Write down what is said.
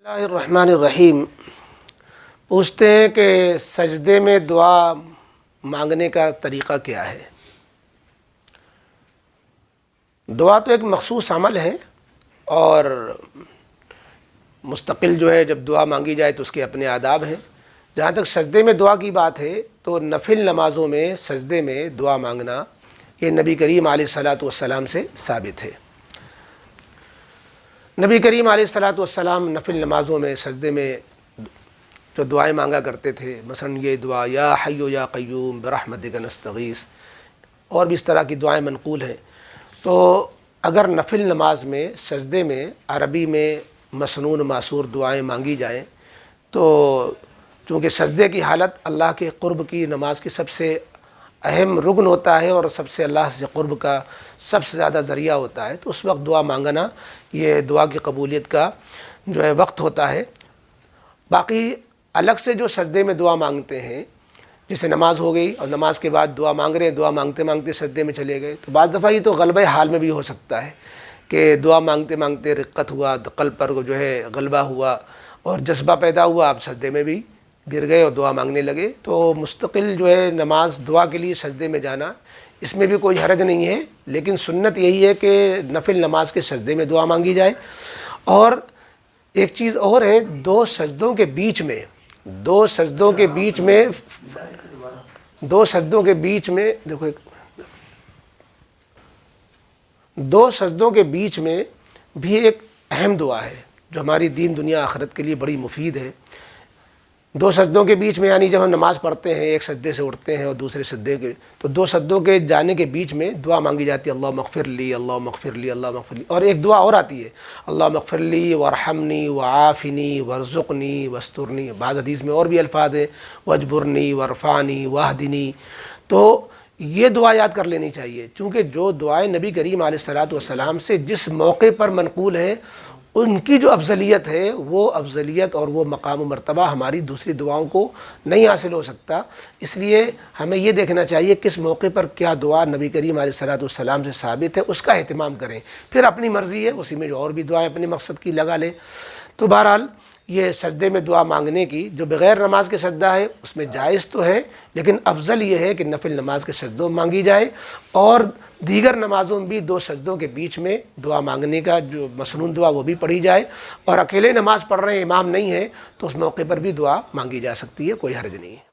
اللہ الرحمن الرحیم۔ پوچھتے ہیں کہ سجدے میں دعا مانگنے کا طریقہ کیا ہے؟ دعا تو ایک مخصوص عمل ہے اور مستقل جو ہے جب دعا مانگی جائے تو اس کے اپنے آداب ہیں۔ جہاں تک سجدے میں دعا کی بات ہے تو نفل نمازوں میں سجدے میں دعا مانگنا یہ نبی کریم علیہ الصلاۃ والسلام سے ثابت ہے۔ نبی کریم علیہ الصلاۃ والسلام نفل نمازوں میں سجدے میں جو دعائیں مانگا کرتے تھے، مثلا یہ دعا یا حی یا قیوم برحمتک نستغیث، اور بھی اس طرح کی دعائیں منقول ہیں۔ تو اگر نفل نماز میں سجدے میں عربی میں مسنون معصور دعائیں مانگی جائیں تو چونکہ سجدے کی حالت اللہ کے قرب کی نماز کی سب سے اہم رکن ہوتا ہے اور سب سے اللہ سے قرب کا سب سے زیادہ ذریعہ ہوتا ہے، تو اس وقت دعا مانگنا یہ دعا کی قبولیت کا جو ہے وقت ہوتا ہے۔ باقی الگ سے جو سجدے میں دعا مانگتے ہیں، جیسے نماز ہو گئی اور نماز کے بعد دعا مانگ رہے ہیں، دعا مانگتے مانگتے سجدے میں چلے گئے، تو بعض دفعہ یہ تو غلبہ حال میں بھی ہو سکتا ہے کہ دعا مانگتے مانگتے رقت ہوا، قلب پر جو ہے غلبہ ہوا اور جذبہ پیدا ہوا، آپ سجدے میں بھی گر گئے اور دعا مانگنے لگے۔ تو مستقل جو ہے نماز دعا کے لیے سجدے میں جانا، اس میں بھی کوئی حرج نہیں ہے، لیکن سنت یہی ہے کہ نفل نماز کے سجدے میں دعا مانگی جائے۔ اور ایک چیز اور ہے، دو سجدوں کے بیچ میں بھی ایک اہم دعا ہے جو ہماری دین دنیا آخرت کے لیے بڑی مفید ہے۔ دو سجدوں کے بیچ میں یعنی جب ہم نماز پڑھتے ہیں، ایک سجدے سے اٹھتے ہیں اور دوسرے سجدے کے، تو دو سجدوں کے جانے کے بیچ میں دعا مانگی جاتی ہے، اللہم اغفر لی، اللہم اغفر لی، اللہم اغفر لی۔ اور ایک دعا اور آتی ہے، اللہم اغفر لی وارحمنی وعافنی وارزقنی واسترنی، بعض حدیث میں اور بھی الفاظ ہیں، واجبرنی وارفعنی واہدنی۔ تو یہ دعا یاد کر لینی چاہیے، چونکہ جو دعائیں نبی کریم علیہ الصلاۃ والسلام سے جس موقع پر منقول ہیں، ان کی جو افضلیت ہے وہ افضلیت اور وہ مقام و مرتبہ ہماری دوسری دعاؤں کو نہیں حاصل ہو سکتا۔ اس لیے ہمیں یہ دیکھنا چاہیے کس موقع پر کیا دعا نبی کریم علیہ الصلاۃ والسلام سے ثابت ہے، اس کا اہتمام کریں، پھر اپنی مرضی ہے اسی میں جو اور بھی دعائیں اپنے مقصد کی لگا لیں۔ تو بہرحال یہ سجدے میں دعا مانگنے کی جو بغیر نماز کے سجدہ ہے اس میں جائز تو ہے، لیکن افضل یہ ہے کہ نفل نماز کے سجدوں میں مانگی جائے، اور دیگر نمازوں میں بھی دو سجدوں کے بیچ میں دعا مانگنے کا جو مسنون دعا وہ بھی پڑھی جائے، اور اکیلے نماز پڑھ رہے ہیں، امام نہیں ہے، تو اس موقع پر بھی دعا مانگی جا سکتی ہے، کوئی حرج نہیں ہے۔